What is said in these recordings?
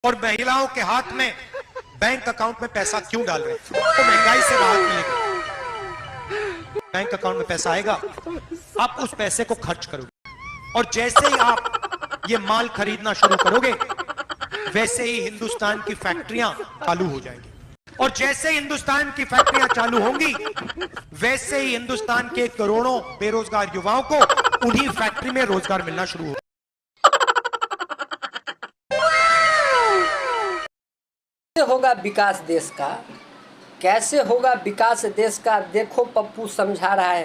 और महिलाओं के हाथ में बैंक अकाउंट में पैसा क्यों डाल रहे हैं? तो महंगाई से राहत मिलेगी, बैंक अकाउंट में पैसा आएगा, आप उस पैसे को खर्च करोगे और जैसे ही आप ये माल खरीदना शुरू करोगे वैसे ही हिंदुस्तान की फैक्ट्रियां चालू हो जाएंगी और जैसे ही हिंदुस्तान की फैक्ट्रियां चालू होंगी वैसे ही हिंदुस्तान के करोड़ों बेरोजगार युवाओं को उन्हीं फैक्ट्री में रोजगार मिलना शुरू होगा। होगा विकास देश का, कैसे होगा विकास देश का, देखो पप्पू समझा रहा है।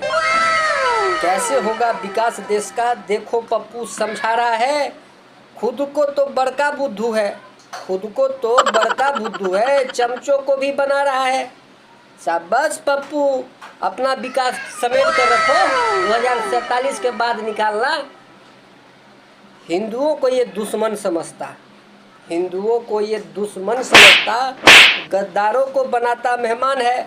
कैसे होगा विकास देश का, देखो पप्पू समझा रहा है। खुद को तो बड़का बुद्धू है, खुद को तो बड़का बुद्धू है, चमचों को भी बना रहा है। शाबाश पप्पू, अपना विकास समेट कर रखो, 2047 के बाद निकालना। हिंदुओं को ये दुश्मन समझता, हिंदुओं को ये दुश्मन समझता, गद्दारों को बनाता मेहमान है।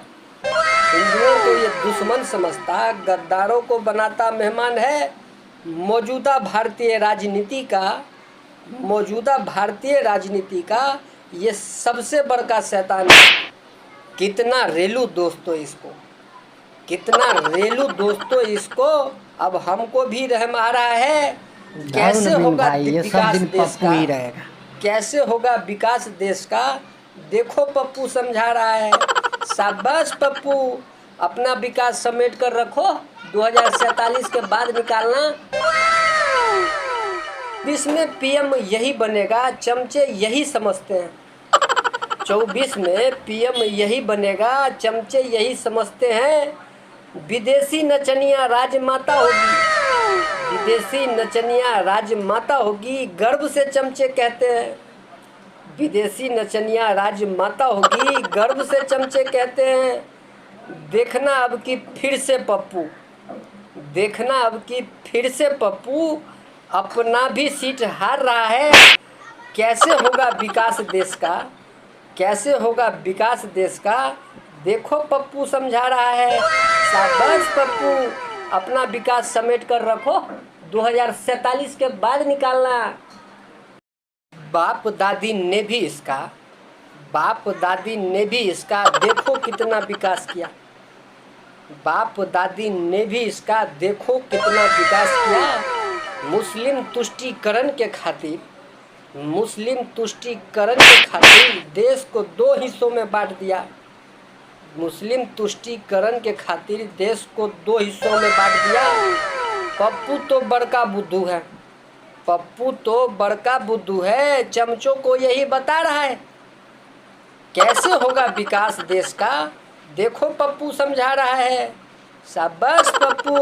हिंदुओं को ये दुश्मन समझता, गद्दारों को बनाता मेहमान है। मौजूदा भारतीय राजनीति का, मौजूदा भारतीय राजनीति का ये सबसे बड़का शैतान है। कितना रेलू दोस्तों इसको, कितना रेलू दोस्तों इसको। अब हमको भी रहम आ रहा है। कैसे होगा विकास देश का, कैसे होगा विकास देश का, देखो पप्पू समझा रहा है। शाबाश पप्पू, अपना विकास समेट कर रखो, 2047 के बाद निकालना। 24 में पीएम यही बनेगा, चमचे यही समझते हैं। 24 में पीएम यही बनेगा, चमचे यही समझते हैं। विदेशी नचनिया राजमाता होगी, विदेशी नचनिया राजमाता होगी, गर्व से चमचे कहते हैं। विदेशी नचनिया राजमाता होगी, गर्व से चमचे कहते हैं। देखना अब की फिर से पप्पू, देखना अब की फिर से पप्पू अपना भी सीट हार रहा है। कैसे होगा विकास देश का, कैसे होगा विकास देश का, देखो पप्पू समझा रहा है। शाबाश पप्पू, अपना विकास समेट कर रखो, 2047 के बाद निकालना। बाप दादी ने भी इसका, बाप दादी ने भी इसका देखो कितना विकास किया। बाप दादी ने भी इसका देखो कितना विकास किया। मुस्लिम तुष्टीकरण के खातिर, मुस्लिम तुष्टीकरण के खातिर देश को 2 हिस्सों में बांट दिया। मुस्लिम तुष्टीकरण के खातिर देश को 2 हिस्सों में बांट दिया। पप्पू तो बड़का बुद्धू है, पप्पू तो बड़का बुद्धू है, चमचों को यही बता रहा है। कैसे होगा विकास देश का, देखो पप्पू समझा रहा है। शाबाश पप्पू,